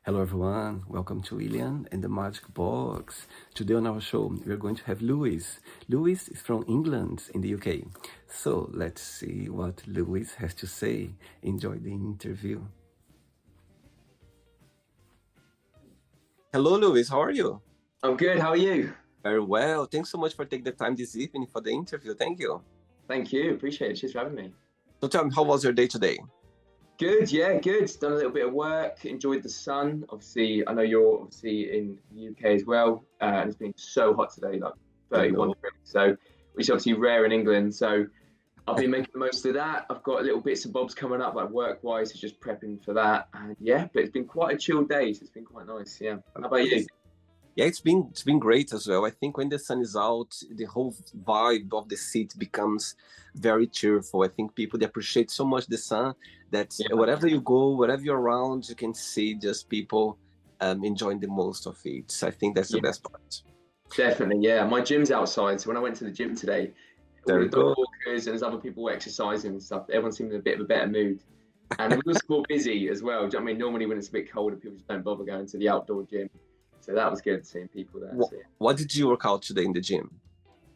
Hello everyone, welcome to William and the Magic Box. Today on our show, we are going to have Lewis. Lewis is from England in the UK. So let's see what Lewis has to say. Enjoy the interview. Hello Lewis, how are you? I'm good, how are you? Very well. Thanks so much for taking the time this evening for the interview. Thank you. Thank you, appreciate it. Cheers for having me. So tell me, how was your day today? Good, yeah, good. Done a little bit of work, enjoyed the sun. Obviously, I know you're obviously in the UK as well, and it's been so hot today, like 31 degrees, so which is obviously rare in England. So I've been making the most of that. I've got little bits and bobs coming up, like work-wise, so just prepping for that. And yeah, but it's been quite a chill day, so it's been quite nice. Yeah. How about you? Yeah, it's been great as well. I think when the sun is out, the whole vibe of the city becomes very cheerful. I think people, they appreciate so much the sun that wherever you go, wherever you're around, you can see just people enjoying the most of it. So I think that's the best part. Definitely, yeah. My gym's outside, so when I went to the gym today, all the dog walkers and there's other people exercising and stuff, everyone seemed in a bit of a better mood. And it was more busy as well. Do you know what I mean? Normally when it's a bit colder, people just don't bother going to the outdoor gym. So that was good, seeing people there. What did you work out today in the gym?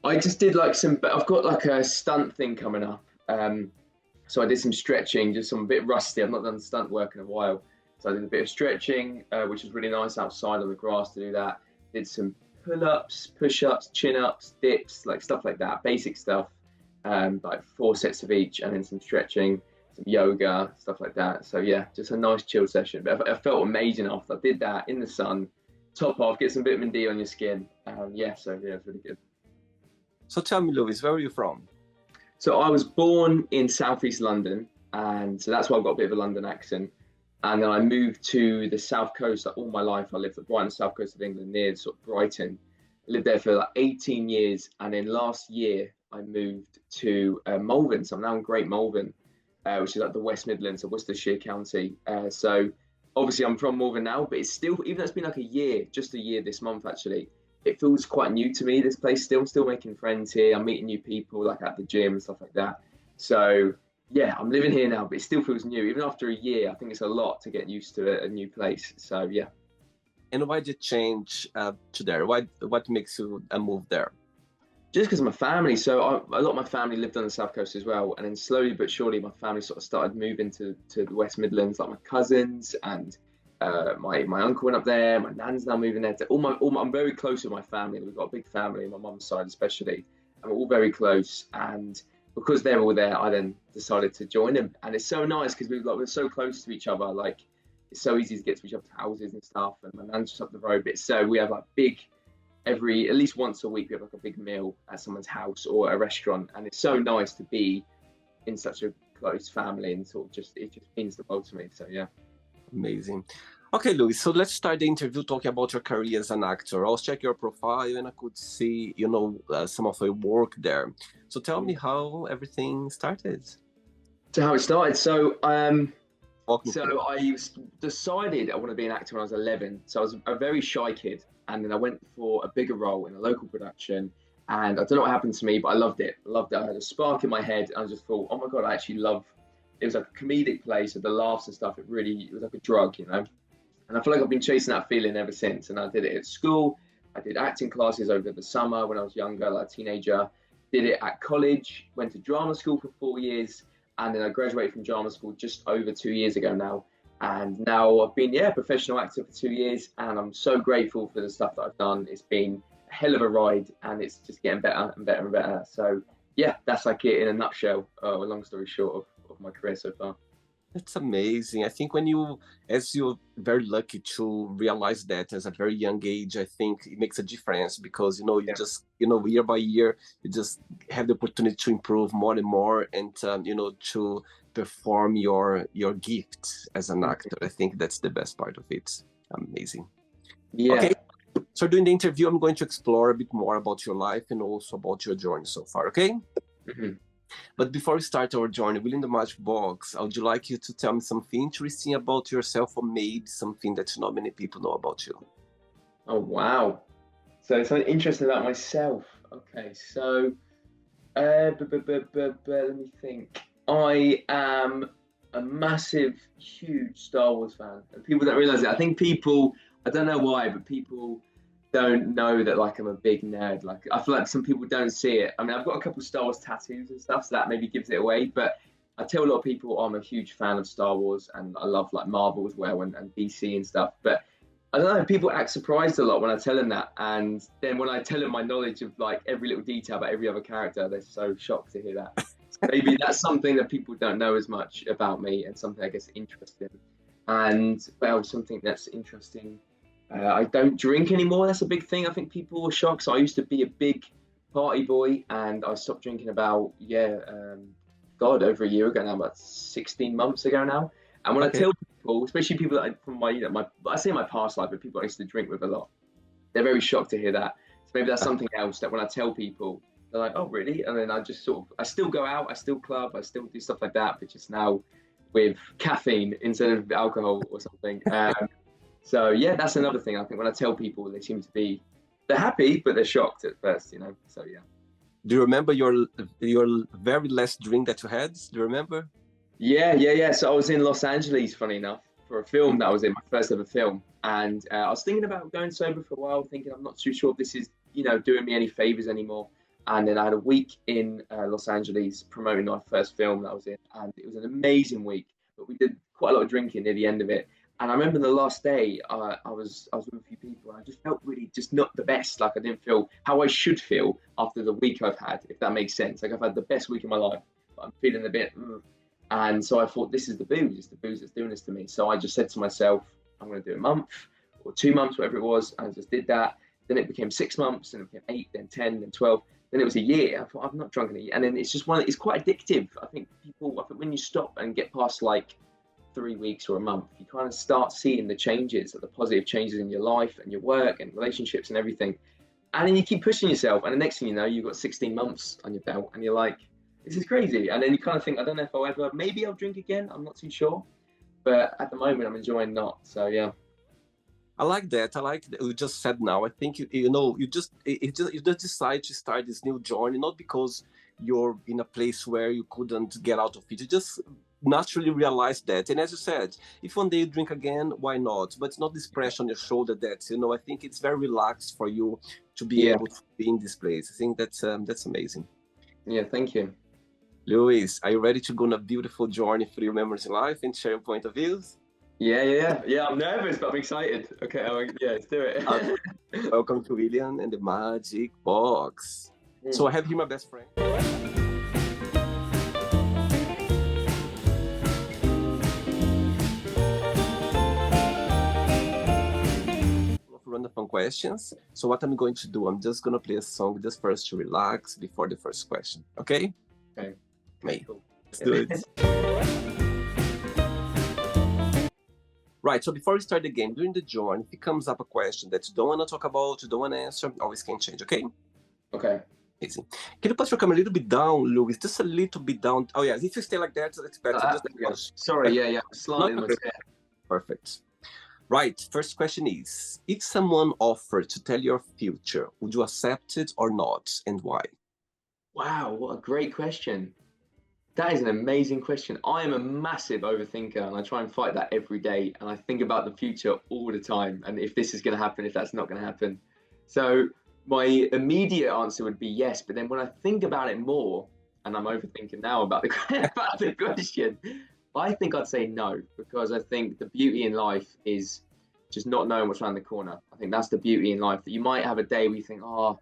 I just did I've got like a stunt thing coming up. So I did some stretching, just some a bit rusty. I've not done stunt work in a while. So I did a bit of stretching, which was really nice outside on the grass to do that. Did some pull-ups, push-ups, chin-ups, dips, like stuff like that, basic stuff, like 4 sets of each, and then some stretching, some yoga, stuff like that. So yeah, just a nice chill session. But I felt amazing after I did that in the sun. Top off, get some vitamin D on your skin. So yeah, it's really good. So tell me, Lewis, where are you from? So I was born in southeast London, and so that's why I've got a bit of a London accent. And then I moved to the south coast all my life. I lived at Brighton, south coast of England, near sort of Brighton. I lived there for like 18 years, and then last year I moved to Malvern. So I'm now in Great Malvern, which is like the West Midlands of Worcestershire County. So obviously I'm from Malvern now, but it's still, even though it's been like a year, just a year this month actually, it feels quite new to me, this place. Still making friends here. I'm meeting new people like at the gym and stuff like that. So yeah, I'm living here now, but it still feels new. Even after a year, I think it's a lot to get used to a new place. So yeah. And why did you change to there? What makes you move there? Just because of my family. So a lot of my family lived on the south coast as well, and then slowly but surely my family sort of started moving to the West Midlands, like my cousins and my uncle went up there. My nan's now moving there. I'm very close with my family. We've got a big family, my mum's side especially, and we're all very close. And because they're all there, I then decided to join them. And it's so nice because we're so close to each other. Like it's so easy to get to each other's houses and stuff. And my nan's just up the road. But so we have like at least once a week, we have like a big meal at someone's house or a restaurant, and it's so nice to be in such a close family, and it just means the world to me. So yeah. Amazing. Okay, Louis, so let's start the interview talking about your career as an actor. I was checking your profile and I could see, some of your work there. So tell me how everything started. So how it started. So I decided I want to be an actor when I was 11. So I was a very shy kid. And then I went for a bigger role in a local production. And I don't know what happened to me, but I loved it. I had a spark in my head. And I just thought, oh my God, I actually love it. Was like a comedic place, so the laughs and stuff. It was like a drug, And I feel like I've been chasing that feeling ever since. And I did it at school. I did acting classes over the summer when I was younger, like a teenager. Did it at college, went to drama school for 4 years. And then I graduated from drama school just over 2 years ago now. And now I've been, a professional actor for 2 years. And I'm so grateful for the stuff that I've done. It's been a hell of a ride, and it's just getting better and better and better. So yeah, that's like it in a nutshell, a long story short of my career so far. That's amazing. I think as you're very lucky to realize that as a very young age, I think it makes a difference because, just, year by year, you just have the opportunity to improve more and more and, to perform your gift as an actor. I think that's the best part of it. Amazing. Yeah. Okay. So during the interview, I'm going to explore a bit more about your life and also about your journey so far. Okay. Mm-hmm. But before we start our journey within the Magic Box, I would like you to tell me something interesting about yourself, or maybe something that not many people know about you. Oh, wow. So something interesting about myself. Okay, so let me think. I am a massive, huge Star Wars fan, and people don't realize it. I think people, I don't know why, but people don't know that like I'm a big nerd. Like I feel like some people don't see it. I mean, I've got a couple Star Wars tattoos and stuff, so that maybe gives it away. But I tell a lot of people I'm a huge fan of Star Wars, and I love like Marvel as well and DC and stuff. But I don't know, people act surprised a lot when I tell them that, and then when I tell them my knowledge of like every little detail about every other character, they're so shocked to hear that. So maybe that's something that people don't know as much about me, and something I guess interesting. And well, something that's interesting. I don't drink anymore. That's a big thing. I think people were shocked. So I used to be a big party boy, and I stopped drinking about God, over a year ago now, about 16 months ago now. And when I Okay. tell people, especially people that from my, I say my past life, but people I used to drink with a lot, they're very shocked to hear that. So maybe that's something else that when I tell people, they're like, "Oh, really?" And then I just sort of, I still go out, I still club, I still do stuff like that, but just now with caffeine instead of alcohol or something. So yeah, that's another thing. I think when I tell people, they seem to be, they're happy, but they're shocked at first, you know. So yeah. Do you remember your very last drink that you had? Do you remember? Yeah. So I was in Los Angeles, funny enough, for a film that I was in, my first ever film. And I was thinking about going sober for a while, thinking I'm not too sure if this is, doing me any favors anymore. And then I had a week in Los Angeles promoting my first film that I was in. And it was an amazing week, but we did quite a lot of drinking near the end of it. And I remember the last day, I was with a few people, and I just felt really just not the best. Like I didn't feel how I should feel after the week I've had, if that makes sense. Like I've had the best week of my life, but I'm feeling a bit. And so I thought, this is the booze. It's the booze that's doing this to me. So I just said to myself, I'm going to do a month or 2 months, whatever it was. And I just did that. Then it became 6 months, and it became 8, then 10, then 12. Then it was a year. I thought, I've not drunk in a year. And then it's just it's quite addictive. I think when you stop and get past like 3 weeks or a month, you kind of start seeing the changes, the positive changes in your life and your work and relationships and everything. And then you keep pushing yourself. And the next thing you know, you've got 16 months on your belt, and you're like, this is crazy. And then you kind of think, I don't know if I'll ever, maybe I'll drink again. I'm not too sure. But at the moment, I'm enjoying not. So, yeah. I like that. I like that you just said now. I think you just decide to start this new journey, not because you're in a place where you couldn't get out of it. You just naturally realize that. And as you said, if one day you drink again, why not? But it's not this pressure on your shoulder that, I think it's very relaxed for you to be Yeah. able to be in this place. I think that's amazing. Yeah. Thank you. Lewis, are you ready to go on a beautiful journey through your memories in life and share your point of views? Yeah. I'm nervous, but I'm excited. Okay. Yeah, let's do it. Welcome to William and the Magic Box. So I have here my best friend. Random fun questions. So what I'm going to do, I'm just going to play a song just for us to relax before the first question. Okay? Okay. Me. Cool. Let's do it. Right, so before we start the game, during the journey, if it comes up a question that you don't want to talk about, you don't want to answer, always can change, okay? Okay. Easy. Can you put your camera a little bit down, Lewis? Just a little bit down. Oh, yeah, if you stay like that, it's better. Sorry, yeah. Slightly in my chair. Perfect. Right, first question is, if someone offered to tell your future, would you accept it or not, and why? Wow, what a great question. That is an amazing question. I am a massive overthinker, and I try and fight that every day. And I think about the future all the time, and if this is going to happen, if that's not going to happen. So my immediate answer would be yes. But then when I think about it more, and I'm overthinking now about the question, I think I'd say no, because I think the beauty in life is just not knowing what's around the corner. I think that's the beauty in life. That you might have a day where you think, oh,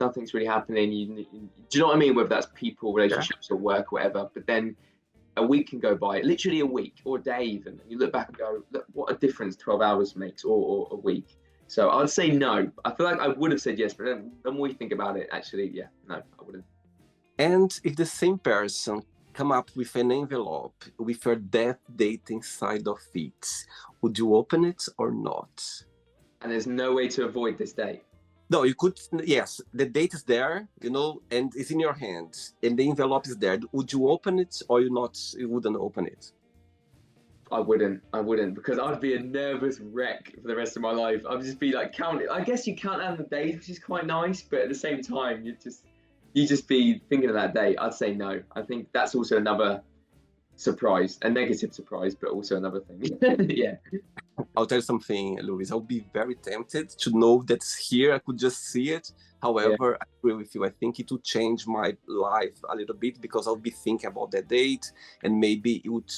nothing's really happening. Do you know what I mean? Whether that's people, relationships, or work, or whatever. But then a week can go by, literally a week or a day even. And you look back and go, look what a difference 12 hours makes, or a week. So I'd say no. I feel like I would have said yes, but then the more you think about it, actually, yeah, no, I wouldn't. And if the same person come up with an envelope with your death date inside of it, would you open it or not? And there's no way to avoid this date. No, you could, yes, the date is there, and it's in your hands, and the envelope is there. Would you open it or you wouldn't open it? I wouldn't, because I'd be a nervous wreck for the rest of my life. I'd just be like counting. I guess you count down the days, which is quite nice, but at the same time, you just be thinking of that day. I'd say no. I think that's also another surprise, a negative surprise, but also another thing. Yeah, I'll tell you something, Luis. I'll be very tempted to know that's here. I could just see it. yeah, However, I agree with you. I think it would change my life a little bit because I'll be thinking about that date, and maybe it would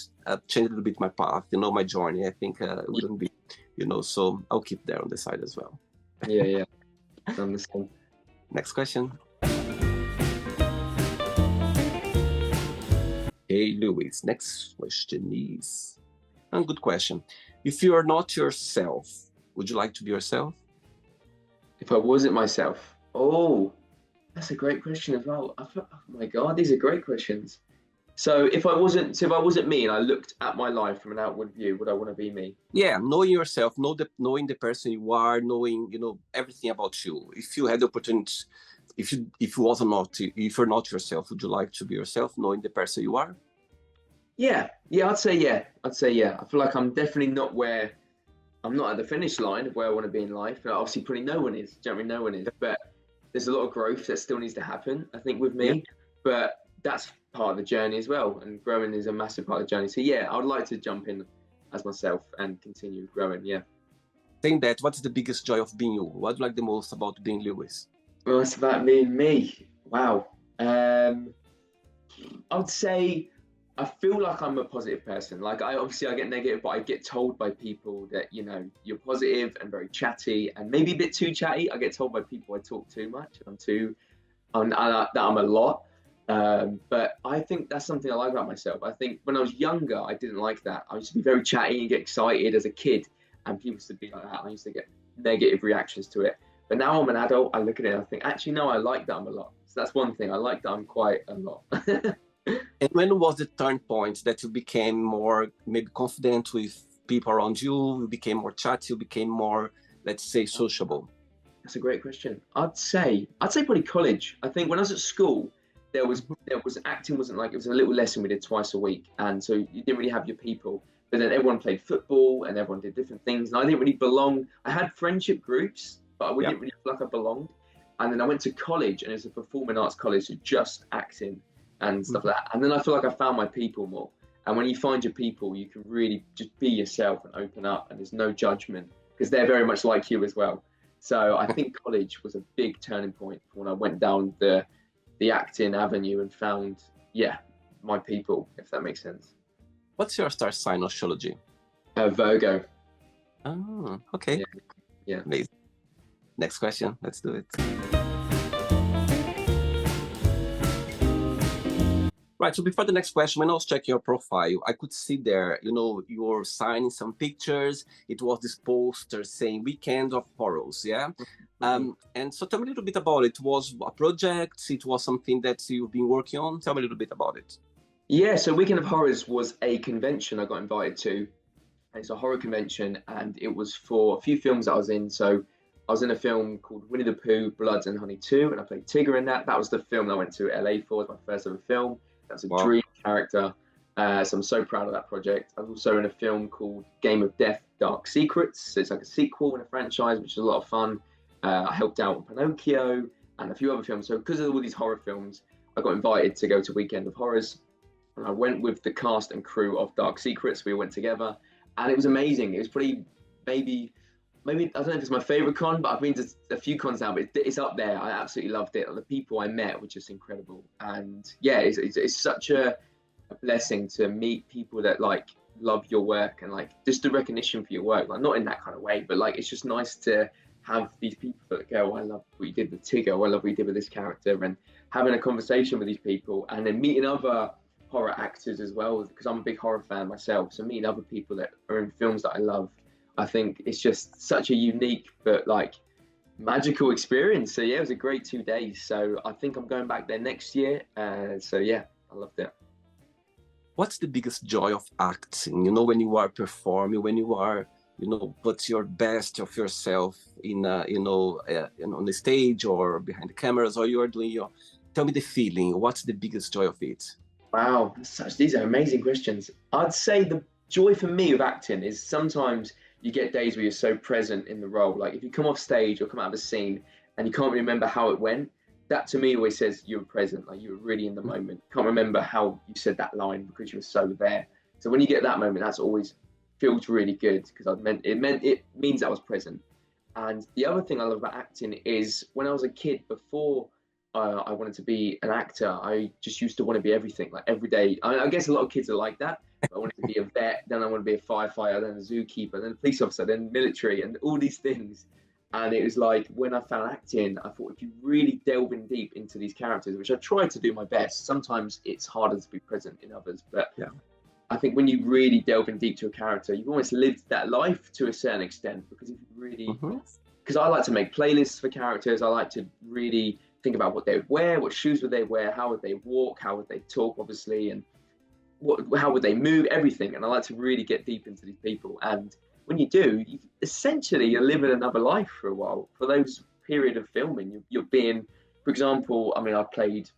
change a little bit my path, my journey. I think it wouldn't be, so I'll keep there on the side as well. yeah. I understand. Next question. Hey, Luis. Next question is a good question. If you are not yourself, would you like to be yourself? If I wasn't myself, oh, that's a great question as well. Oh my God, these are great questions. So if I wasn't me and I looked at my life from an outward view, would I want to be me? Yeah, knowing yourself, knowing the person you are, knowing everything about you. If you had the opportunity, if you're not yourself, would you like to be yourself, knowing the person you are? Yeah, I'd say yeah. I feel like I'm not at the finish line of where I want to be in life. And obviously, probably no one is. Generally, no one is. But there's a lot of growth that still needs to happen, I think, with me. Yeah. But that's part of the journey as well. And growing is a massive part of the journey. So yeah, I would like to jump in as myself and continue growing. Yeah. Saying that, what's the biggest joy of being you? What do you like the most about being Lewis? Well, it's about me and me. Wow. I would say I feel like I'm a positive person. Like I get negative, but I get told by people that you're positive and very chatty, and maybe a bit too chatty. I get told by people I talk too much. That I'm a lot. But I think that's something I like about myself. I think when I was younger, I didn't like that. I used to be very chatty and get excited as a kid, and people used to be like that. I used to get negative reactions to it. But now I'm an adult, I look at it and I think, actually, no, I like that I'm a lot. So that's one thing. I like that I'm quite a lot. And when was the turn point that you became more maybe confident with people around you? You became more chatty, you became more, let's say, sociable? That's a great question. I'd say probably college. I think when I was at school, there was acting wasn't like, it was a little lesson we did twice a week, and so you didn't really have your people. But then everyone played football and everyone did different things, and I didn't really belong. I had friendship groups, but I didn't really feel like I belonged. And then I went to college, and it's a performing arts college, so just acting and stuff like that. And then I feel like I found my people more. And when you find your people, you can really just be yourself and open up, and there's no judgment because they're very much like you as well. So I think college was a big turning point when I went down the acting avenue and found, my people, if that makes sense. What's your star sign astrology? Virgo. Oh, okay. Yeah. Amazing. Next question. Let's do it. Right, so before the next question, when I was checking your profile, I could see there, you were signing some pictures. It was this poster saying Weekend of Horrors, yeah? And so tell me a little bit about it. It was a project? It was something that you've been working on? Tell me a little bit about it. Yeah, so Weekend of Horrors was a convention I got invited to. It's a horror convention, and it was for a few films that I was in. So I was in a film called Winnie the Pooh, Bloods and Honey 2, and I played Tigger in that. That was the film I went to LA for. It was my first ever film. That's a dream character. So I'm so proud of that project. I was also in a film called Game of Death, Dark Secrets. So it's like a sequel in a franchise, which is a lot of fun. I helped out with Pinocchio and a few other films. So because of all these horror films, I got invited to go to Weekend of Horrors. And I went with the cast and crew of Dark Secrets. We went together, and it was amazing. It was pretty, maybe I don't know if it's my favorite con, but I've been to a few cons now, but it's up there. I absolutely loved it. The people I met were just incredible. And yeah, it's such a blessing to meet people that love your work, and just the recognition for your work. Not in that kind of way, but it's just nice to have these people that go, oh, I love what you did with Tigger, oh, I love what you did with this character, and having a conversation with these people, and then meeting other horror actors as well, because I'm a big horror fan myself. So meeting other people that are in films that I love, I think it's just such a unique but magical experience. So yeah, it was a great 2 days. So I think I'm going back there next year. So yeah, I loved it. What's the biggest joy of acting? When you are performing, when you are, put your best of yourself in, on the stage or behind the cameras, or you are doing tell me the feeling. What's the biggest joy of it? Wow, these are amazing questions. I'd say the joy for me of acting is sometimes you get days where you're so present in the role. Like if you come off stage or come out of a scene and you can't remember how it went, that to me always says you were present, like you were really in the moment. Can't remember how you said that line because you were so there. So when you get that moment, that's always feels really good because it means I was present. And the other thing I love about acting is when I was a kid, before I wanted to be an actor, I just used to want to be everything, like every day. I guess a lot of kids are like that. I wanted to be a vet, then I want to be a firefighter, then a zookeeper, then a police officer, then military, and all these things. And it was like when I found acting, I thought if you really delve in deep into these characters, which I tried to do my best, sometimes it's harder to be present in others. But Yeah. I think when you really delve in deep to a character, you've almost lived that life to a certain extent. Because if you really, because I like to make playlists for characters, I like to really think about what they would wear, what shoes would they wear, how would they walk, how would they talk, obviously, and how would they move, everything. And I like to really get deep into these people. And when you do, essentially you're living another life for a while. For those period of filming, you're being, for example, I mean, I played,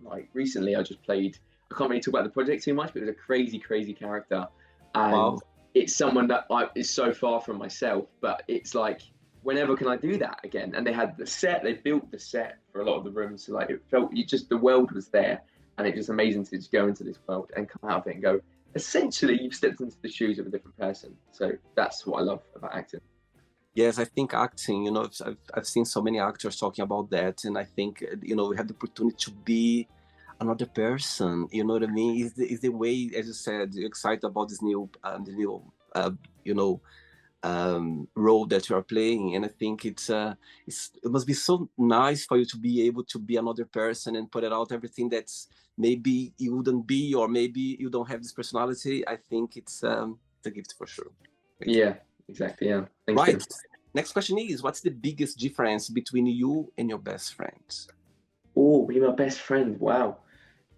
like recently, I just played, I can't really talk about the project too much, but it was a crazy, crazy character. And Wow. it's someone that is so far from myself, but it's like, whenever can I do that again? And they had the set, they built the set for a lot of the rooms. So like it felt, the world was there. And it's just amazing to just go into this world and come out of it and go, essentially, you've stepped into the shoes of a different person. So that's what I love about acting. Yes, I think acting, I've seen so many actors talking about that. And I think, we have the opportunity to be another person, you know what I mean? Is the way, as you said, you're excited about this new role that you are playing, and I think it must be so nice for you to be able to be another person and put it out everything that's maybe you wouldn't be, or maybe you don't have this personality. I think it's a gift for sure. Yeah, exactly. Yeah, thank Right. you. Next question is, what's the biggest difference between you and your best friend? Oh, be my best friend. Wow.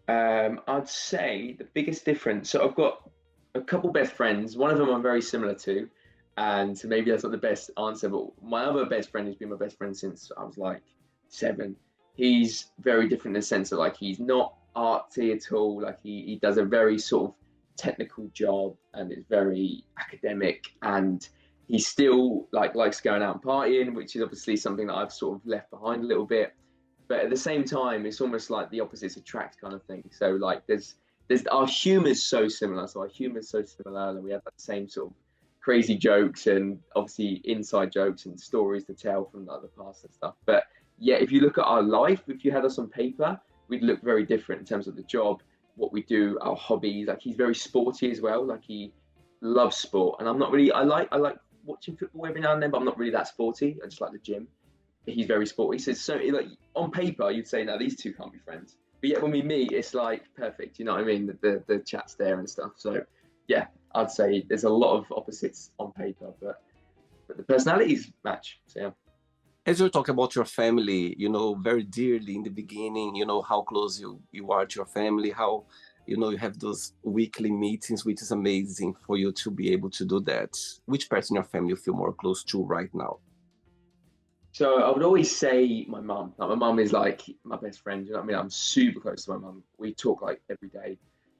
I'd say the biggest difference. So I've got a couple best friends. One of them I'm very similar to, and so maybe that's not the best answer. But my other best friend has been my best friend since I was like 7. He's very different in the sense that like he's not artsy at all. Like he does a very sort of technical job and is very academic, and he still likes going out and partying, which is obviously something that I've sort of left behind a little bit. But at the same time, it's almost like the opposites attract kind of thing. So like there's our humor's so similar. So our humor's so similar, and we have that same sort of crazy jokes and obviously inside jokes and stories to tell from like the past and stuff. But yeah, if you look at our life, if you had us on paper, we'd look very different in terms of the job, what we do, our hobbies. Like he's very sporty as well. Like he loves sport, and I'm not really. I like watching football every now and then, but I'm not really that sporty. I just like the gym. He's very sporty. So like on paper, you'd say, no, these two can't be friends. But yet when we meet, it's like perfect. You know what I mean? The chat's there and stuff. So yeah, I'd say there's a lot of opposites on paper, but the personalities match. So yeah. As you talk about your family, very dearly in the beginning, how close you are to your family, how, you have those weekly meetings, which is amazing for you to be able to do that. Which person in your family you feel more close to right now? So I would always say my mum. Like my mum is like my best friend. You know what I mean? I'm super close to my mum. We talk like every day.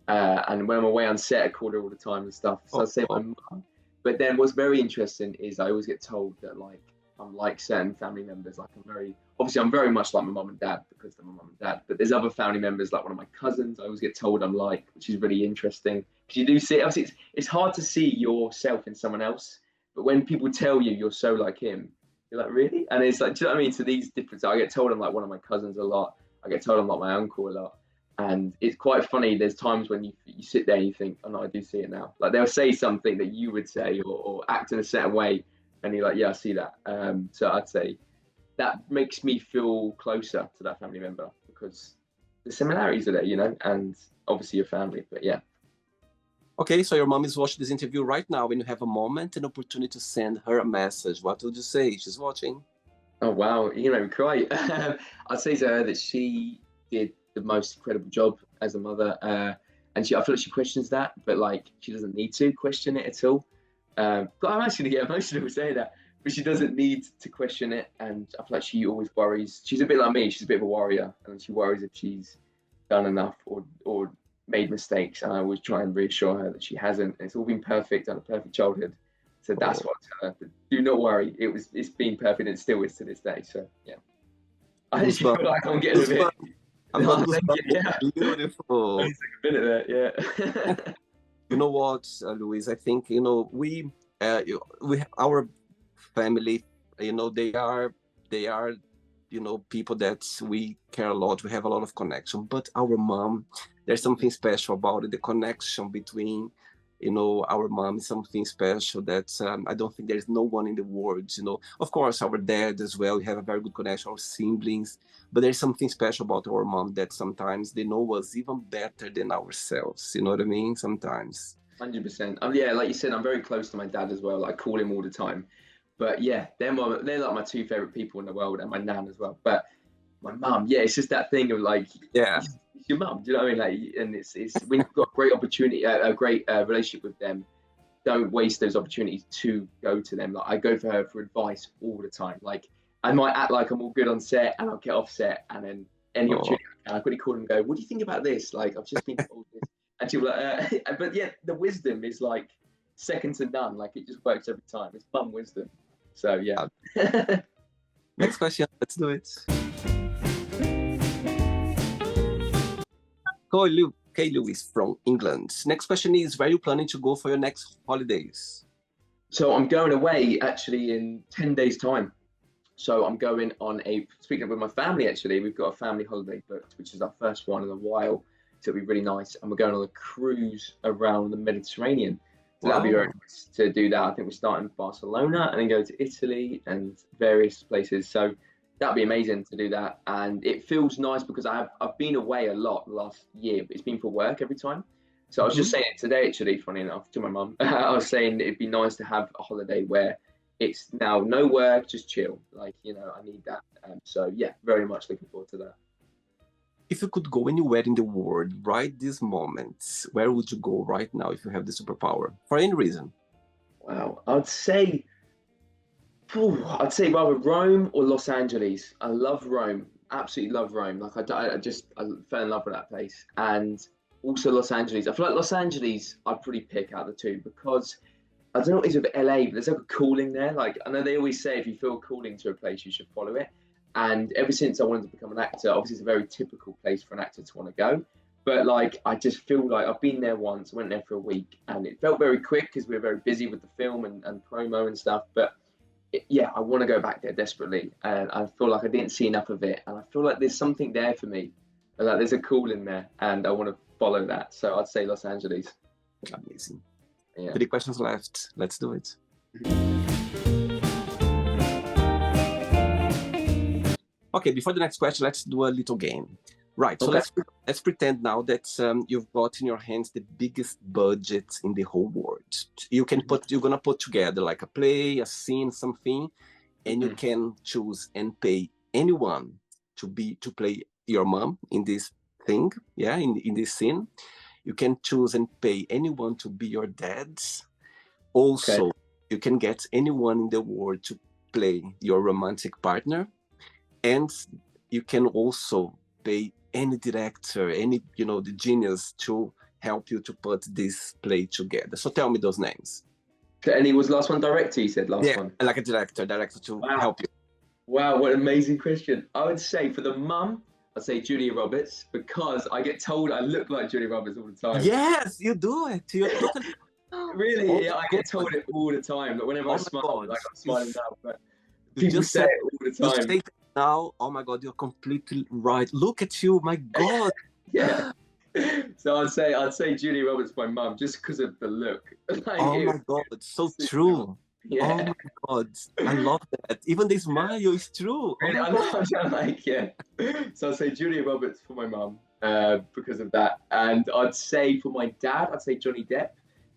And when I'm away on set, I call her all the time and stuff. So I'd say my mum. But then what's very interesting is I always get told that like I'm like certain family members. Like I'm very much like my mum and dad because they're my mum and dad. But there's other family members like one of my cousins. I always get told I'm like, which is really interesting. Because you do see, obviously it's hard to see yourself in someone else. But when people tell you you're so like him, you're like, really? And it's like, do you know what I mean? So these differences, I get told I'm like one of my cousins a lot. I get told I'm like my uncle a lot. And it's quite funny. There's times when you sit there and you think, oh no, I do see it now. Like they'll say something that you would say or act in a certain way. And you're like, yeah, I see that. So I'd say that makes me feel closer to that family member because the similarities are there, and obviously your family. But yeah. Okay, so your mom is watching this interview right now. When you have a moment, an opportunity to send her a message, what would you say? She's watching. Oh wow, you made me cry. I'd say to her that she did the most incredible job as a mother, and I feel like she questions that, but like she doesn't need to question it at all. But I'm actually gonna get emotional saying that, but she doesn't need to question it, and I feel like she always worries. She's a bit like me. She's a bit of a warrior, and she worries if she's done enough or made mistakes. And I always try and reassure her that she hasn't. It's all been perfect and a perfect childhood. So that's what I tell her. But do not worry. It's been perfect and it still is to this day. So yeah. I actually Goosebumps. feel like I'm getting a bit. Goosebumps. I've got Oh, thank you. goosebumps. Yeah, I Beautiful. took a minute there. Yeah. You know what, Luis? I think our family. They are people that we care a lot. We have a lot of connection. But our mom, there's something special about it. The connection between our mom is something special that I don't think there's no one in the world. Of course, our dad as well. We have a very good connection. Our siblings, but there's something special about our mom that sometimes they know us even better than ourselves. You know what I mean? Sometimes. 100%. Yeah, like you said, I'm very close to my dad as well. I call him all the time. But yeah, they're like my two favorite people in the world, and my nan as well. But my mum, yeah, it's just that thing of like, Yeah. it's your mum. Do you know what I mean? Like, and it's when you've got a great opportunity, a great relationship with them, don't waste those opportunities to go to them. Like I go for her for advice all the time. Like I might act like I'm all good on set, and I'll get off set, and then any Oh, opportunity I quickly call them and go, "What do you think about this?" Like I've just been told this, and she'll be like, but yeah, the wisdom is like second to none. Like it just works every time. It's mum wisdom. So yeah. uh, next question. Let's do it. Okay, Lewis from England. Next question is: where are you planning to go for your next holidays? So I'm going away actually in 10 days time. So I'm going on speaking with my family actually, we've got a family holiday booked, which is our first one in a while. So it'll be really nice. And we're going on a cruise around the Mediterranean. So that'll be very Wow. nice to do that. I think we're starting in Barcelona and then go to Italy and various places. So that'll be amazing to do that. And it feels nice because I've been away a lot the last year, but it's been for work every time. So I was just Mhm. saying it today, actually, funny enough, to my mum. I was saying it'd be nice to have a holiday where it's now no work, just chill. Like, I need that. So yeah, very much looking forward to that. If you could go anywhere in the world right this moment, where would you go right now if you have the superpower? For any reason. Wow. I'd say rather Rome or Los Angeles. I love Rome. Absolutely love Rome. Like I fell in love with that place. And also Los Angeles. I feel like Los Angeles I'd probably pick out the two because I don't know what it is with LA, but there's like a calling there. Like I know they always say if you feel a calling to a place, you should follow it. And ever since I wanted to become an actor, obviously it's a very typical place for an actor to want to go. But like I just feel like I've been there once, I went there for a week, and it felt very quick because we were very busy with the film and promo and stuff. But yeah, I want to go back there desperately, and I feel like I didn't see enough of it, and I feel like there's something there for me, like there's a calling there, and I want to follow that. So I'd say Los Angeles. Amazing. Yeah. 3 questions left. Let's do it. Okay, before the next question, let's do a little game. Right, so Okay. let's pretend now that you've got in your hands the biggest budget in the whole world. You're gonna put together like a play, a scene, something, and you can choose and pay anyone to play your mom in this thing, yeah, in this scene. You can choose and pay anyone to be your dad. Okay. Also, you can get anyone in the world to play your romantic partner, and you can also pay any director, the genius to help you to put this play together. So tell me those names. And he was last one director, you said last Yeah, one. like a director to Wow. help you. Wow, what an amazing question. I would say for the mum, I'd say Julia Roberts because I get told I look like Julia Roberts all the time. Yes, you do it. You're totally. Really, Oh yeah, my I God. get told it all the time. But whenever I Oh my smile, God. like I'm smiling now, but You people just say said it all the you time. say that now. Oh my God, you're completely right. Look at you, my God. Yeah. So I'd say Julia Roberts, my mum, just because of the look. Like Oh it, my God, it's so it's- true. Oh yeah. my God, I love that. Even the smile is true. Oh Really, my I God. know, I'm like, yeah. So I'd say Julia Roberts for my mum because of that. And I'd say for my dad, I'd say Johnny Depp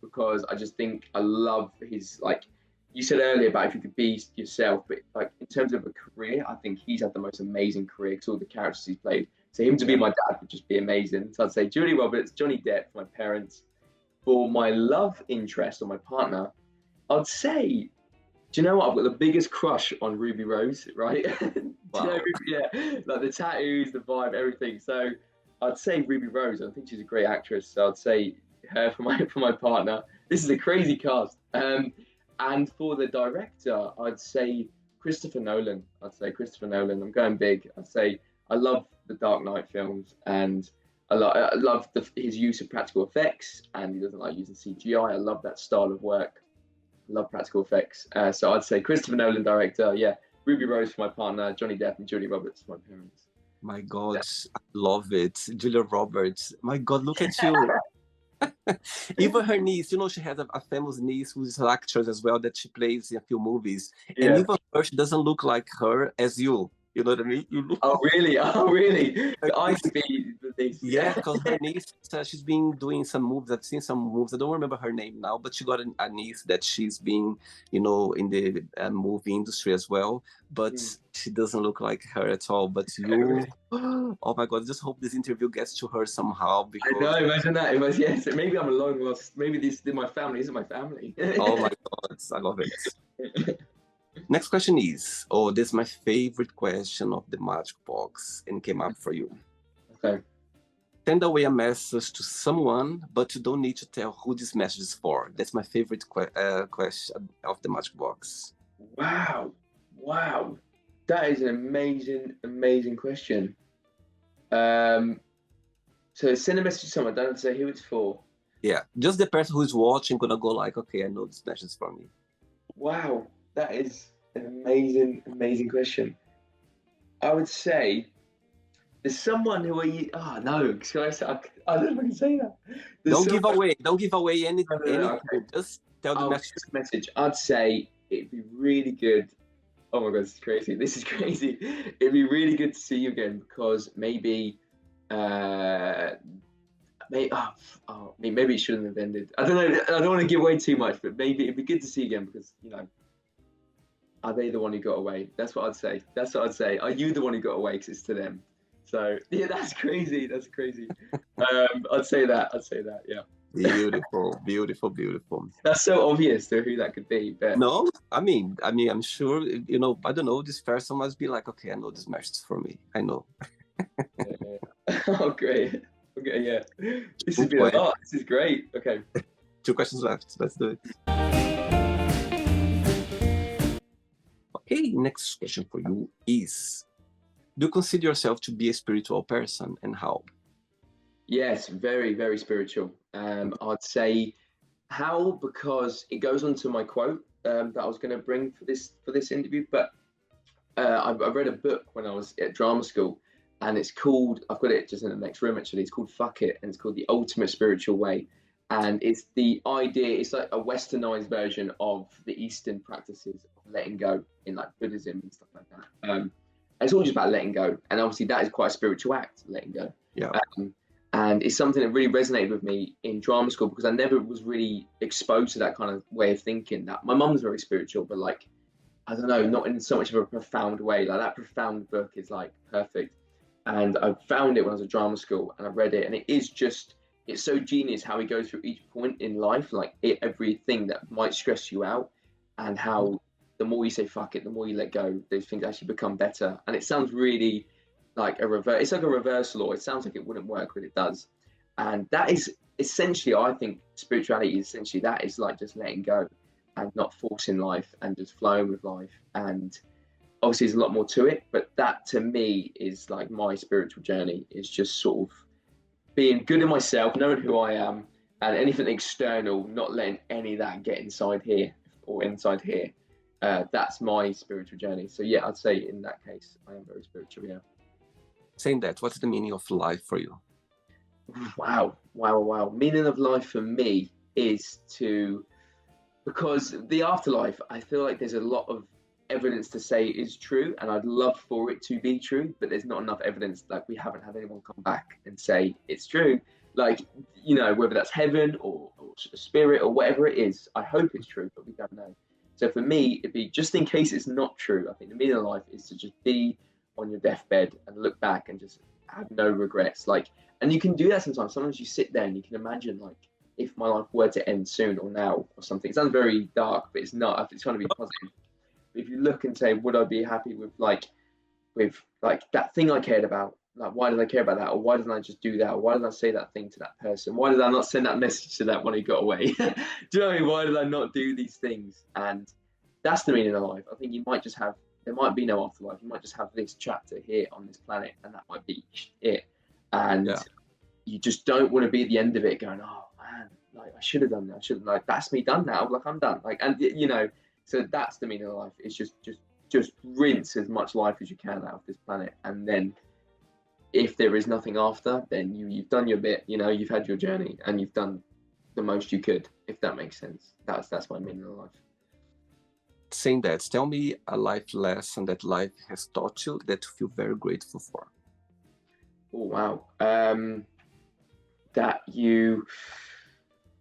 because I just think I love his, like, you said earlier about if you could be yourself, but like in terms of a career, I think he's had the most amazing career because all the characters he's played. So him to be Yeah. my dad would just be amazing. So I'd say Julia Roberts, Johnny Depp for my parents. For my love interest or my partner, I'd say, do you know what? I've got the biggest crush on Ruby Rose, right? Do you know, Wow. yeah, like the tattoos, the vibe, everything. So I'd say Ruby Rose. I think she's a great actress. So I'd say her for my partner. This is a crazy cast. And for the director, I'd say Christopher Nolan. I'd say Christopher Nolan. I'm going big. I'd say I love the Dark Knight films, and I love his use of practical effects, and he doesn't like using CGI. I love that style of work. I love practical effects. So I'd say Christopher Nolan, director. Yeah, Ruby Rose for my partner, Johnny Depp and Julia Roberts for my parents. My God, I love it. Julia Roberts. My God, look at you. Even her niece, you know, she has a famous niece who's an actress as well that she plays in a few movies. And Yeah. even her, she doesn't look like her as you. You know what I mean? You look Oh really? Oh really? like I this. could be the niece. Yeah, because her niece, she's been doing some moves. I've seen some moves. I don't remember her name now, but she got a niece that she's been, you know, in the movie industry as well. But she doesn't look like her at all. But you, oh my God, I just hope this interview gets to her somehow I know. because, Imagine that. Yes. Maybe I'm a long lost. Maybe these are my family. These are my family. oh my God, I love it. Next question is, oh, this is my favorite question of the Magic Box and came up for you. Okay. Send away a message to someone, but you don't need to tell who this message is for. That's my favorite question of the Magic Box. Wow. Wow. That is an amazing question. So send a message to someone. Don't have to say who it's for. Yeah, just the person who's watching gonna go like, okay, I know this message is for me. Wow, that is an amazing question. I would say there's someone who no, I don't know if I can say that. Don't give away anything. Okay. Just tell the message. I'd say it'd be really good. Oh my God, this is crazy. This is crazy. It'd be really good to see you again because maybe maybe it shouldn't have ended. I don't know. I don't want to give away too much, but maybe it'd be good to see you again because, you know, are they the one who got away? That's what I'd say. That's what I'd say. Are you the one who got away? Because it's to them. So yeah, that's crazy. That's crazy. I'd say that. Yeah. Beautiful. That's so obvious to who that could be. But no, I mean, I'm sure, you know, I don't know, this person must be like, okay, I know this message is for me. I know. Yeah. Oh, great. Okay, yeah. This has been a lot. This is great. Okay. 2 questions left. Let's do it. Okay, next question for you is, do you consider yourself to be a spiritual person and how? Yes, very spiritual. I'd say how, because it goes on to my quote that I was going to bring for this interview. But I read a book when I was at drama school, and it's called, I've got it just in the next room actually, it's called Fuck It, and it's called The Ultimate Spiritual Way. And it's the idea, it's like a westernized version of the Eastern practices of letting go in like Buddhism and stuff like that. And it's all just about letting go. And obviously that is quite a spiritual act, letting go. Yeah. And it's something that really resonated with me in drama school because I never was really exposed to that kind of way of thinking. That my mum's very spiritual, but like, I don't know, not in so much of a profound way. Like that profound book is like perfect. And I found it when I was at drama school and I read it, and it is just, it's so genius how he goes through each point in life, like everything that might stress you out, and how the more you say fuck it, the more you let go, those things actually become better. And it sounds really like it's like a reverse law. It sounds like it wouldn't work, but it does. And that is essentially, I think spirituality is essentially that, is like just letting go and not forcing life and just flowing with life. And obviously there's a lot more to it, but that to me is like my spiritual journey, is just sort of being good in myself, knowing who I am, and anything external, not letting any of that get inside here or inside here. That's my spiritual journey. So yeah, I'd say in that case, I am very spiritual, yeah. Saying that, what's the meaning of life for you? Wow. Meaning of life for me is because the afterlife, I feel like there's a lot of evidence to say is true, and I'd love for it to be true, but there's not enough evidence. Like we haven't had anyone come back and say it's true. Like, you know, whether that's heaven or spirit or whatever it is, I hope it's true, but we don't know. So for me, it'd be, just in case it's not true, I think the meaning of life is to just be on your deathbed and look back and just have no regrets. Like, and you can do that sometimes. Sometimes you sit there and you can imagine, like, if my life were to end soon or now or something. It sounds very dark, but it's not. It's trying to be positive. If you look and say, would I be happy with that thing I cared about? Like, why did I care about that? Or why didn't I just do that? Or why did I say that thing to that person? Why did I not send that message to that one who got away? Do you know what I mean? Why did I not do these things? And that's the meaning of life. I think you might just have there might be no afterlife. You might just have this chapter here on this planet, and that might be it. And Yeah. you just don't want to be at the end of it going, oh man, like I should have done that. I should like that's me done now. Like I'm done. Like, and you know, so that's the meaning of life. It's just rinse as much life as you can out of this planet, and then if there is nothing after, then you've done your bit. You know, you've had your journey, and you've done the most you could, if that makes sense. That's my meaning of life. Saying that, tell me a life lesson that life has taught you that you feel very grateful for. Oh wow.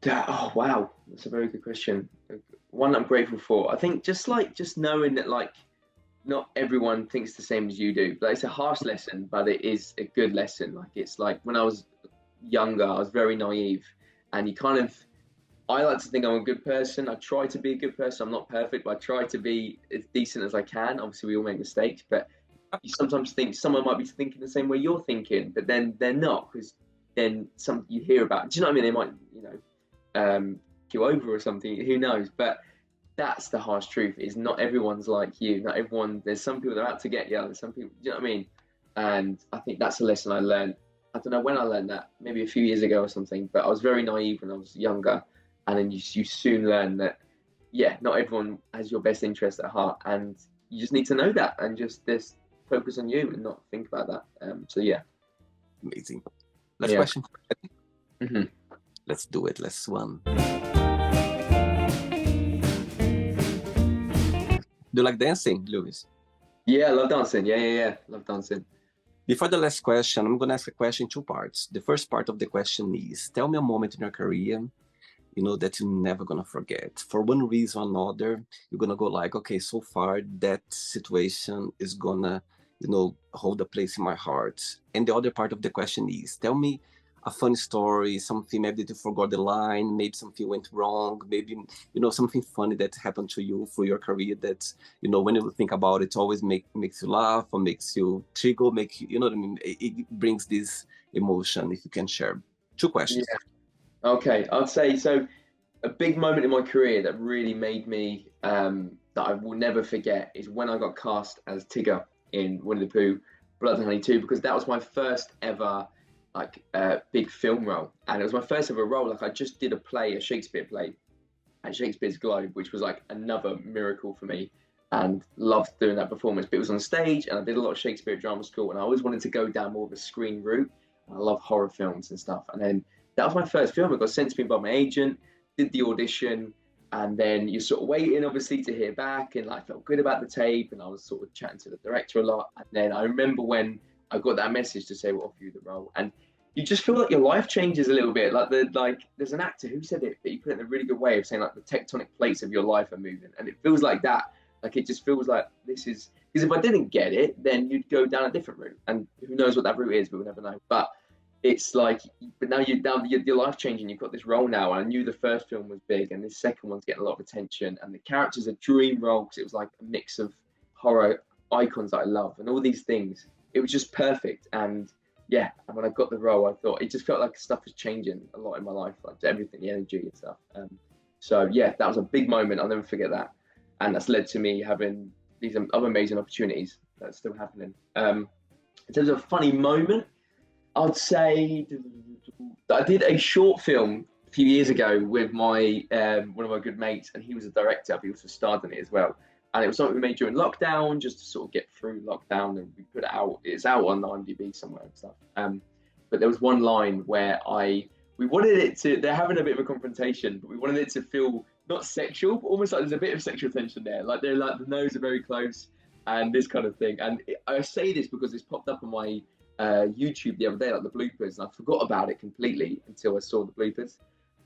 Oh wow, that's a very good question. One I'm grateful for. I think just knowing that like not everyone thinks the same as you do. But it's a harsh lesson, but it is a good lesson. Like it's like when I was younger, I was very naive, and you kind of I like to think I'm a good person. I try to be a good person. I'm not perfect, but I try to be as decent as I can. Obviously, we all make mistakes, but you sometimes think someone might be thinking the same way you're thinking, but then they're not, because then some you hear about. Do you know what I mean? They might, kill over or something. Who knows? But that's the harsh truth. Is not everyone's like you. Not everyone. There's some people that are out to get you. There's some people. Do you know what I mean? And I think that's a lesson I learned. I don't know when I learned that. Maybe a few years ago or something. But I was very naive when I was younger. And then you soon learn that, yeah, not everyone has your best interest at heart, and you just need to know that and just focus on you and not think about that. So yeah. Amazing. Last Yeah. question. Mm-hmm. Let's do it. Last one. Do you like dancing, Lewis? Yeah, I love dancing. Yeah. Love dancing. Before the last question, I'm going to ask a question in two parts. The first part of the question is, tell me a moment in your career, that you're never going to forget. For one reason or another, you're going to go like, okay, so far that situation is going to, hold a place in my heart. And the other part of the question is, tell me a funny story, something maybe that you forgot the line, maybe something went wrong, maybe, something funny that happened to you for your career that, when you think about it, always makes you laugh or makes you trigger, you know what I mean? It brings this emotion, if you can share. Two questions. Yeah. Okay, I'd say so. A big moment in my career that really made me that I will never forget is when I got cast as Tigger in Winnie the Pooh, Blood and Honey 2, because that was my first ever big film role, and it was my first ever role. Like I just did a Shakespeare play at Shakespeare's Globe, which was like another miracle for me, and loved doing that performance. But it was on stage, and I did a lot of Shakespeare at drama school, and I always wanted to go down more of a screen route. I love horror films and stuff, and then that was my first film. It got sent to me by my agent, did the audition, and then you're sort of waiting, obviously, to hear back. And I felt good about the tape, and I was sort of chatting to the director a lot. And then I remember when I got that message to say we'll offer you the role, and you just feel like your life changes a little bit. There's an actor who said it, but he put it in a really good way of saying like the tectonic plates of your life are moving, and it feels like that. Like it just feels like this is because if I didn't get it, then you'd go down a different route, and who knows what that route is, but we'll never know. But it's like, but now your life changing. You've got this role now, and I knew the first film was big, and this second one's getting a lot of attention, and the character's a dream role because it was like a mix of horror icons that I love and all these things. It was just perfect, and yeah. And when I got the role, I thought it just felt like stuff was changing a lot in my life, like everything, the energy and stuff. So yeah, that was a big moment. I'll never forget that, and that's led to me having these other amazing opportunities that's still happening. In terms of a funny moment, I'd say I did a short film a few years ago with my one of my good mates, and he was a director, but he also starred in it as well. And it was something we made during lockdown, just to sort of get through lockdown, and we put it out. It's out on IMDb somewhere and stuff. But there was one line where we wanted it to. They're having a bit of a confrontation, but we wanted it to feel not sexual, but almost like there's a bit of sexual tension there. Like they're like the nose are very close, and this kind of thing. And I say this because it's popped up on my YouTube the other day, like the bloopers, and I forgot about it completely until I saw the bloopers,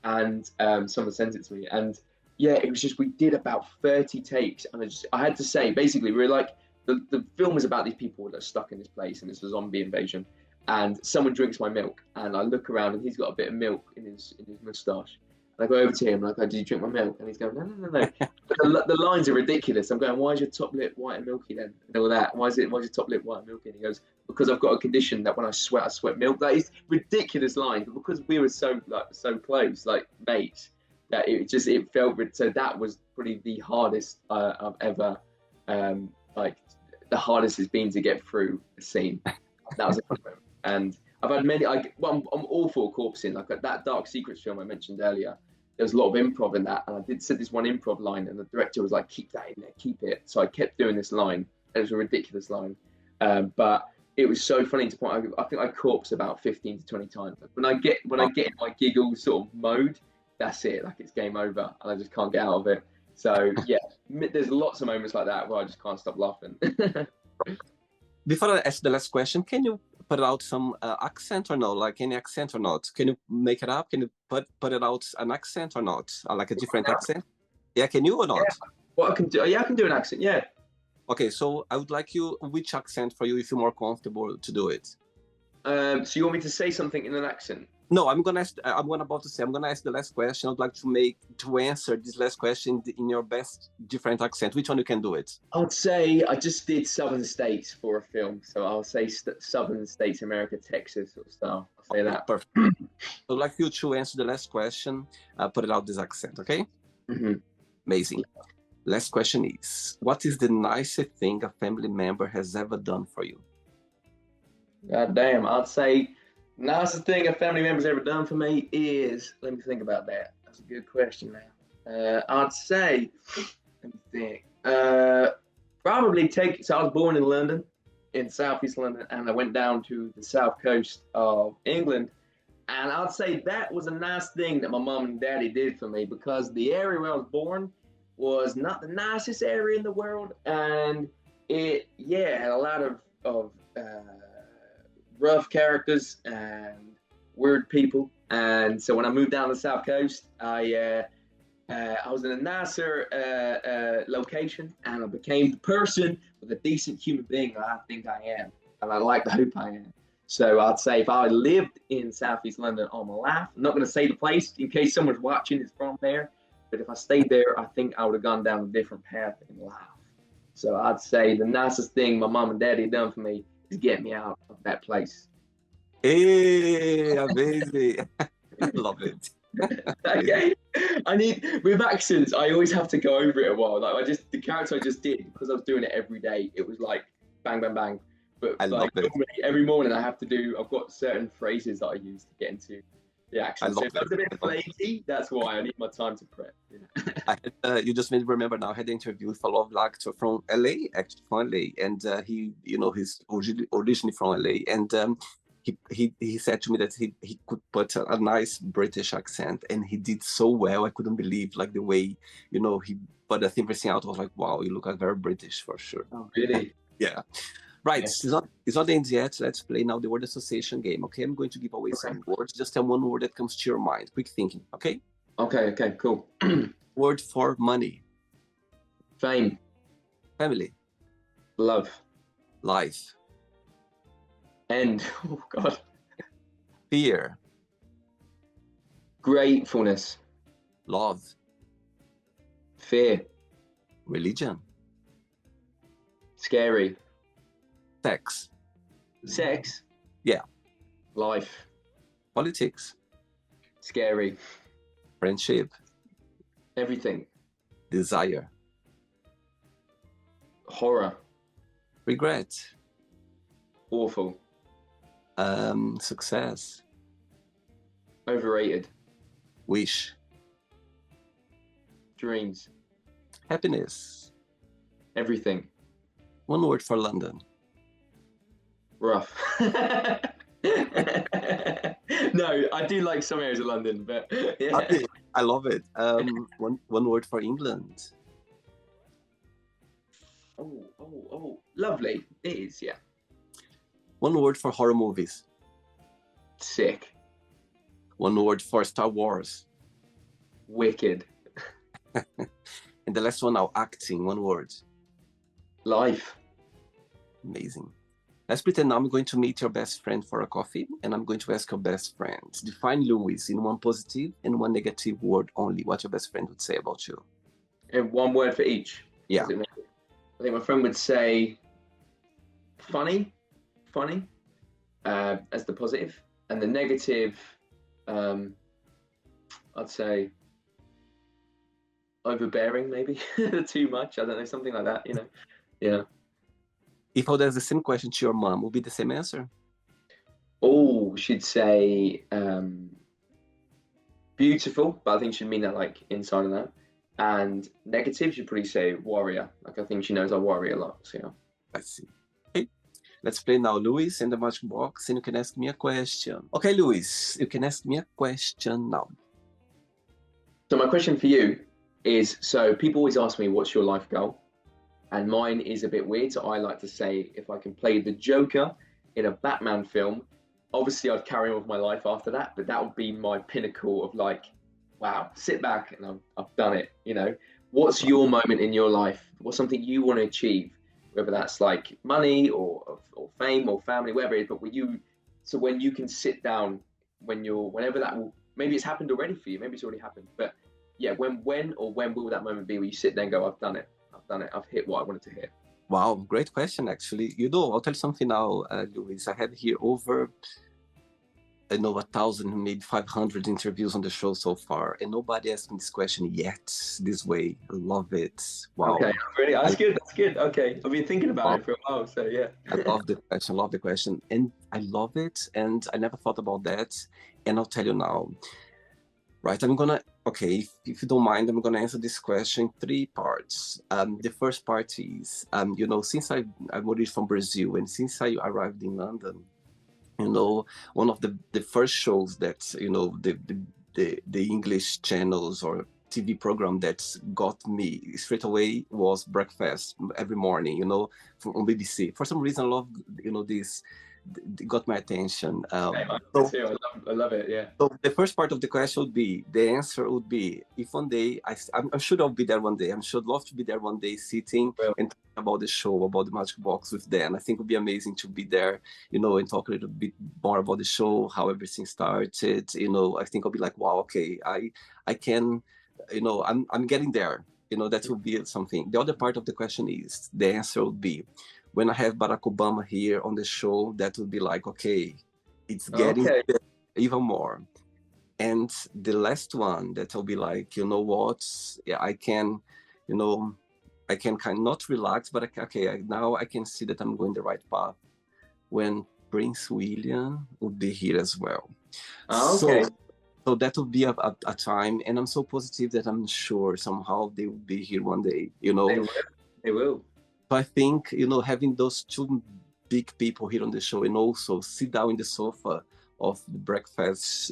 and someone sent it to me, and yeah, it was just we did about 30 takes, and I had to say basically we're like the film is about these people that are stuck in this place, and it's a zombie invasion, and someone drinks my milk, and I look around, and he's got a bit of milk in his moustache. And I go over to him, like, did you drink my milk? And he's going, no. But the lines are ridiculous. I'm going, why is your top lip white and milky then? And all that. Why is your top lip white and milky? And he goes, because I've got a condition that when I sweat milk. That is ridiculous line. But because we were so close, like mates, that it felt so that was probably the hardest I've ever the hardest it's been to get through a scene. That was a fun moment. And I've had many. I'm all for corpsing. Like that Dark Secrets film I mentioned earlier. There was a lot of improv in that, and I did say this one improv line, and the director was like, "Keep that in there, keep it." So I kept doing this line. It was a ridiculous line, but it was so funny to point. I think I corpse about 15 to 20 times. Like when I get in my giggle sort of mode, that's it. Like it's game over, and I just can't get out of it. So yeah, there's lots of moments like that where I just can't stop laughing. Before I ask the last question, can you put out some accent or no? Like any accent or not? Can you make it up? Can you put it out an accent or not? Like a different accent? Yeah, can you or not? Yeah. What I can do? Yeah, I can do an accent. Yeah. Okay, so I would like you, which accent for you if you're more comfortable to do it? So you want me to say something in an accent? No, I'm gonna ask the last question. I'd like to answer this last question in your best different accent. Which one you can do it? I would say I just did Southern States for a film, so I'll say Southern States, America, Texas sort of style. I'll say that. Perfect. I'd like you to answer the last question. Put it out this accent, okay? Mm-hmm. Amazing. Last question is, what is the nicest thing a family member has ever done for you? God damn, I'd say nicest thing a family member's ever done for me is, let me think about that. That's a good question now. I'd say, let me think. Probably so I was born in London, in Southeast London, and I went down to the south coast of England. And I'd say that was a nice thing that my mom and daddy did for me, because the area where I was born was not the nicest area in the world. And it, had a lot of rough characters and weird people. And so when I moved down the south coast, I was in a nicer location, and I became the person with a decent human being that I think I am, and I like to hope I am. So I'd say if I lived in Southeast London all my life, I'm not going to say the place in case someone's watching is from there, but if I stayed there, I think I would have gone down a different path in life. So I'd say the nicest thing my mom and daddy done for me is get me out of that place. Hey, amazing. I love it. Okay. With accents, I always have to go over it a while. Like the character I just did, because I was doing it every day, it was like bang, bang, bang. But I love it. Every morning I've got certain phrases that I use to get into the accent. So if that's a bit flaky, that's why I need my time to prep. You just made me remember now. I had an interview with a lovely actor from LA, actually from LA, and he's originally from LA, and he said to me that he could put a nice British accent, and he did so well. I couldn't believe like the way he put everything out. I was like, wow, you look like very British for sure. Oh, really? Yeah. Right, yeah. It's not the end yet. Let's play now the word association game, okay? I'm going to give away some words. Just tell one word that comes to your mind. Quick thinking, okay? Okay, cool. Word for money. Fame. Family. Love. Life. End. Oh, God. Fear. Gratefulness. Love. Fear. Religion. Scary. Sex. Sex. Yeah. Life. Politics. Scary. Friendship. Everything. Desire. Horror. Regret. Awful. Success. Overrated. Wish. Dreams. Happiness. Everything. One word for London. Rough. No, I do like some areas of London, but yeah. I love it. One word for England. Oh, lovely. It is, yeah. One word for horror movies. Sick. One word for Star Wars. Wicked. And the last one now, acting. One word. Life. Amazing. Let's pretend now I'm going to meet your best friend for a coffee, and I'm going to ask your best friend. Define Lewis in one positive and one negative word only. What your best friend would say about you. And one word for each. Yeah. I think my friend would say funny, as the positive, and the negative, I'd say overbearing, maybe too much. I don't know, something like that. Yeah. If I would ask the same question to your mom, would be the same answer? Oh, she'd say beautiful, but I think she'd mean that like inside and out. And negative, she'd probably say warrior. Like I think she knows I worry a lot. So yeah. I see. Okay, let's play now, Lewis, in the magic box, and you can ask me a question. Okay, Lewis, you can ask me a question now. So my question for you is, so people always ask me, what's your life goal? And mine is a bit weird. So I like to say, if I can play the Joker in a Batman film, obviously I'd carry on with my life after that, but that would be my pinnacle of like, wow, sit back and I've done it. You know, what's your moment in your life? What's something you want to achieve? Whether that's like money or fame or family, whatever it is, but when you can sit down whenever that will, maybe it's happened already for you, maybe it's already happened, but yeah, when will that moment be where you sit there and go, I've done it, I've hit what I wanted to hit? Wow, great question, actually. I'll tell you something now, Luis. I had here over, 1,000, maybe 500 interviews on the show so far, and nobody asked me this question yet this way. I love it. Wow. Okay, really, that's good. That's good. Okay, I've been thinking about it for a while, so yeah. I love the question, and I love it, and I never thought about that, and I'll tell you now. Right, okay, if you don't mind, I'm gonna answer this question in three parts. The first part is, since I'm originally from Brazil, and since I arrived in London, one of the first shows that, the English channels or TV program that got me straight away was Breakfast every morning, on BBC. For some reason, I love, this got my attention. I love it. Yeah. So the first part of the question would be, the answer would be, if one day, I'm sure I'll be there one day. I'm sure I'd love to be there one day, sitting and talking about the show, about the Magic Box with Dan. I think it would be amazing to be there, and talk a little bit more about the show, how everything started. I think I'll be like, wow, okay, I can, I'm getting there. That would be something. The other part of the question is, the answer would be, when I have Barack Obama here on the show, that would be like, okay, it's getting even more. And the last one that will be like, you know what? Yeah, I can kind of not relax, but now I can see that I'm going the right path. When Prince William would be here as well. Okay. So that would be a time, and I'm so positive that I'm sure somehow they will be here one day. They will. So I think, having those two big people here on the show, and also sit down in the sofa of the Breakfast,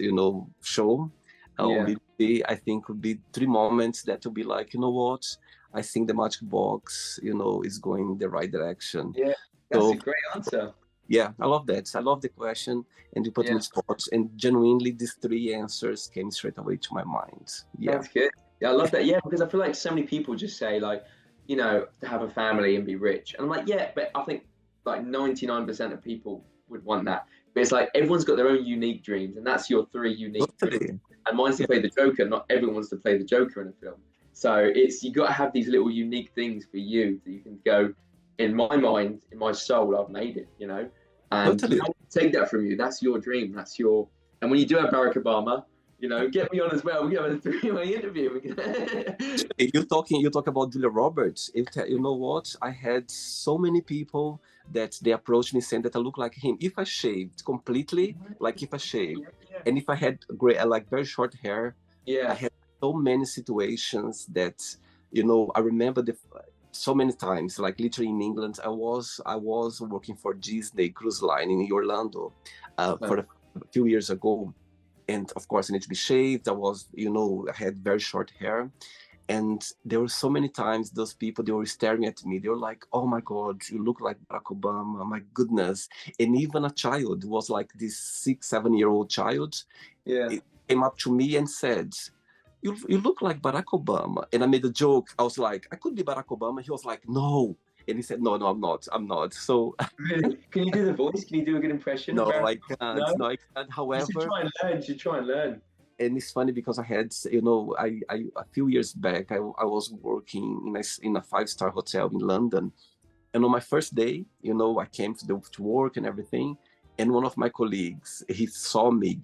show, I think would be three moments that will be like, you know what? I think the Magic Box, is going in the right direction. Yeah, that's a great answer. Yeah, I love that. I love the question, and you put me in spots, and genuinely, these three answers came straight away to my mind. Yeah, that's good. Yeah, I love that. Yeah, because I feel like so many people just say like, to have a family and be rich, and I'm like, yeah, but I think like 99% of people would want that. But it's like everyone's got their own unique dreams, and that's your three unique dreams. And mine's to play the Joker. Not everyone wants to play the Joker in a film. So you got to have these little unique things for you that you can go. In my mind, in my soul, I've made it. And I take that from you. That's your dream. And when you do have Barack Obama, get me on as well. We have a three-way interview. You talk about Julia Roberts. You know what? I had so many people that they approached me saying that I look like him. If I shaved completely, and if I had very short hair, I had so many situations that, I remember so many times, like literally in England, I was working for Disney Cruise Line in Orlando for a few years ago. And of course, I need to be shaved. I had very short hair. And there were so many times those people, they were staring at me. They were like, oh my God, you look like Barack Obama, my goodness. And even a child was like this 6-7-year-old child. It came up to me and said, you look like Barack Obama. And I made a joke. I was like, I could be Barack Obama. He was like, no. And he said, no, I'm not. So really? Can you do the voice? Can you do a good impression? No, I can't. No, I can't. However, you should try and learn. And it's funny because I had, I a few years back, I was working in a 5-star hotel in London. And on my first day, I came to work and everything. And one of my colleagues, he saw me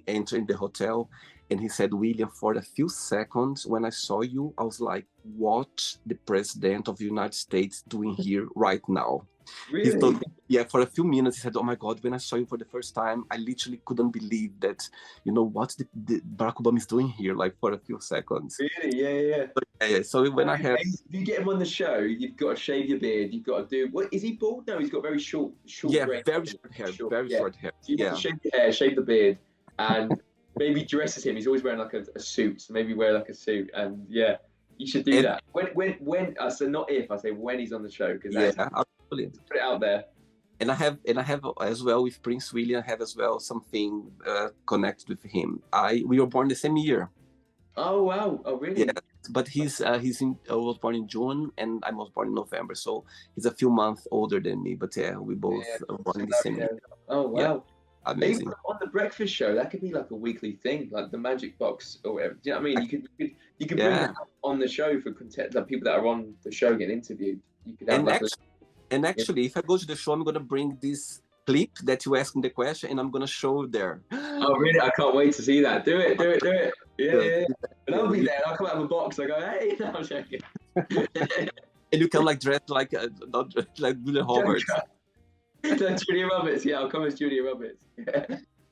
entering the hotel. And he said, William, for a few seconds, when I saw you, I was like, what the president of the United States doing here right now? He told Really? me, yeah, for a few minutes, he said, "Oh my God, when I saw you for the first time, I literally couldn't believe that, what the Barack Obama is doing here," like for a few seconds. Really? Yeah, yeah. Yeah, so when I have, If you get him on the show, you've got to shave your beard. You've got to do. What is he bald? No, he's got very short yeah, grey very hair. short hair, Short, very yeah. short hair. So you have to Yeah. shave your hair, shave the beard, and maybe dress as him. He's always wearing like a suit, so maybe wear like a suit. And yeah, you should do And that. When. So not if I say when he's on the show, because yeah, that's absolutely. put it out there. And I have as well with Prince William. I have as well something connected with him. We were born the same year. Oh wow! Oh really? Yeah, but I was born in June and I was born in November, so he's a few months older than me. But yeah, we both Yeah. are born in the same Yeah. year. Oh Yeah, wow! Even amazing. on the breakfast show, that could be like a weekly thing, like the Magic Box or whatever. Do you know what I mean? You could bring Yeah, that on the show for content, like people that are on the show getting interviewed. You could have and like actually, and yeah. actually, if I go to the show, I'm gonna bring this clip that you asked me the question, and I'm gonna show there. Oh really? I can't wait to see that. Do it, do it, do it. Yeah, Yeah, yeah, yeah. And I'll be yeah. there. And I'll come out of a box. I go, hey, no, I'm joking. And you can like dress like not dress like Julia Roberts. Joker. Julia Roberts. Yeah, I'll come as Julia Roberts.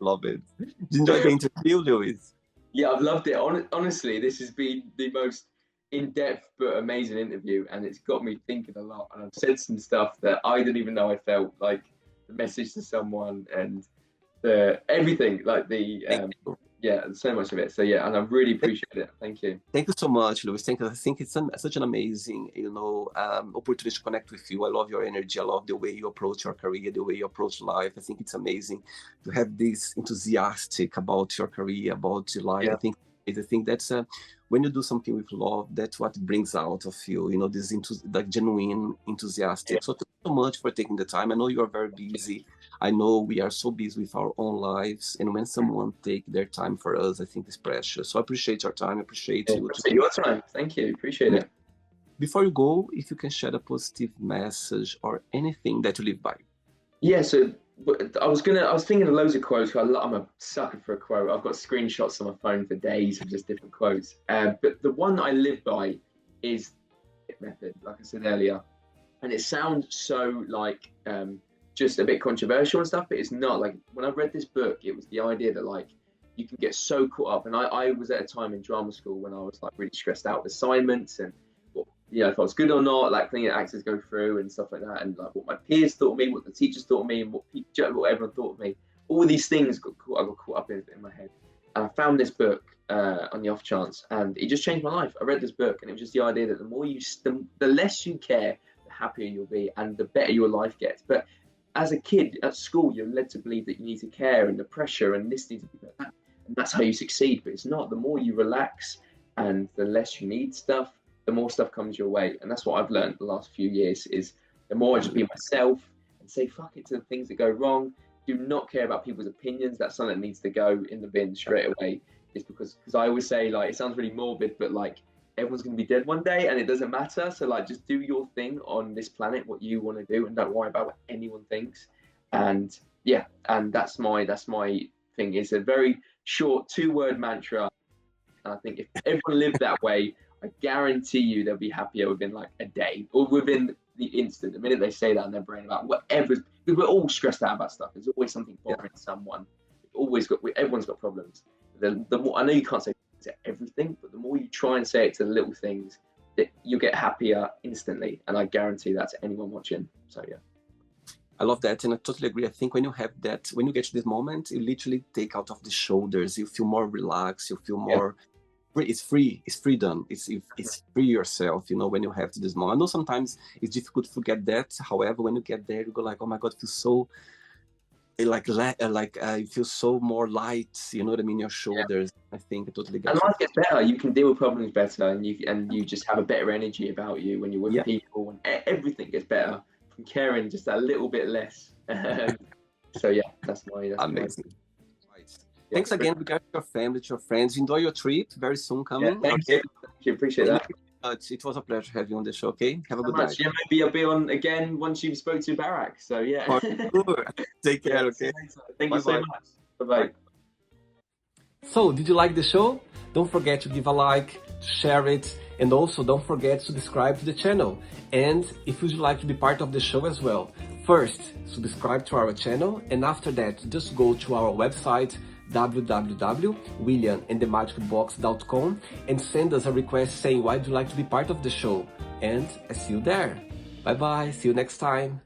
Love it. Did you enjoy the interview, Lewis? Yeah, I've loved it. Honestly, this has been the most in-depth but amazing interview, and it's got me thinking a lot. And I've said some stuff that I didn't even know I felt, like the message to someone and the everything, like the Thank you. yeah, so much of it. So yeah, and I really appreciate it. Thank you. Thank you so much, Lewis. Thank you. I think it's such an amazing, opportunity to connect with you. I love your energy. I love the way you approach your career, the way you approach life. I think it's amazing to have this enthusiastic about your career, about your life. Yeah. I think that's when you do something with love, that's what brings out of you. This like genuine enthusiastic. Yeah. So thank you so much for taking the time. I know you are very busy. I know we are so busy with our own lives, and when someone take their time for us, I think it's precious. So I appreciate your time. I appreciate you. Appreciate your time. Thank you. Appreciate it. Before you go, if you can share a positive message or anything that you live by. Yeah. So I was thinking of loads of quotes. I'm a sucker for a quote. I've got screenshots on my phone for days of just different quotes. But the one that I live by is method, like I said earlier, and it sounds so like just a bit controversial and stuff, but it's not. Like when I read this book, it was the idea that like you can get so caught up, and I was at a time in drama school when I was like really stressed out with assignments and if I was good or not, like thinking actors go through and stuff like that, and like what my peers thought of me, what the teachers thought of me, and what everyone thought of me. All of these things I got caught up in my head, and I found this book on the off chance, and it just changed my life. I read this book, and it was just the idea that the less you care, the happier you'll be, and the better your life gets. But as a kid at school, you're led to believe that you need to care and the pressure and this needs to be like that, and that's how you succeed. But it's not. The more you relax and the less you need stuff, the more stuff comes your way. And that's what I've learned the last few years is the more I just be myself and say fuck it to the things that go wrong. Do not care about people's opinions. That's something that needs to go in the bin straight away. Is because I always say, like, it sounds really morbid, but like everyone's going to be dead one day and it doesn't matter. So like just do your thing on this planet, what you want to do, and don't worry about what anyone thinks. And yeah, and that's my thing. It's a very short 2-word mantra. And I think if everyone lived that way, I guarantee you they'll be happier within like a day or within the instant. The minute they say that in their brain about whatever, because we're all stressed out about stuff. There's always something bothering someone. Everyone's got problems. The more, I know you can't say to everything, but the more you try and say it to the little things, that you'll get happier instantly. And I guarantee that to anyone watching. So yeah. I love that, and I totally agree. I think when you have that, when you get to this moment, you literally take out of the shoulders. You feel more relaxed. You feel more. It's free. It's freedom. It's free yourself. When you have to this moment. I know sometimes it's difficult to forget that. However, when you get there, you go like, oh my God, it feels so it feels so more light. You know what I mean? Your shoulders. I think I totally get. And life gets better. You can deal with problems better, and you just have a better energy about you when you're with people, and everything gets better from caring just a little bit less. So yeah, that's amazing. Thanks again, regard to your family, to your friends. Enjoy your trip. Very soon coming. Thank you. Appreciate that. It was a pleasure having you on the show. Okay, have a good night. Yeah, maybe I'll be on again once you've spoke to Barack. So yeah. Sure. Take care. Okay. Thank you so much. Bye bye. So, did you like the show? Don't forget to give a like, share it, and also don't forget to subscribe to the channel. And if you'd like to be part of the show as well, first, subscribe to our channel, and after that, just go to our website, www.williamandthemagicbox.com, and send us a request saying why would you like to be part of the show. And I see you there. Bye bye, see you next time.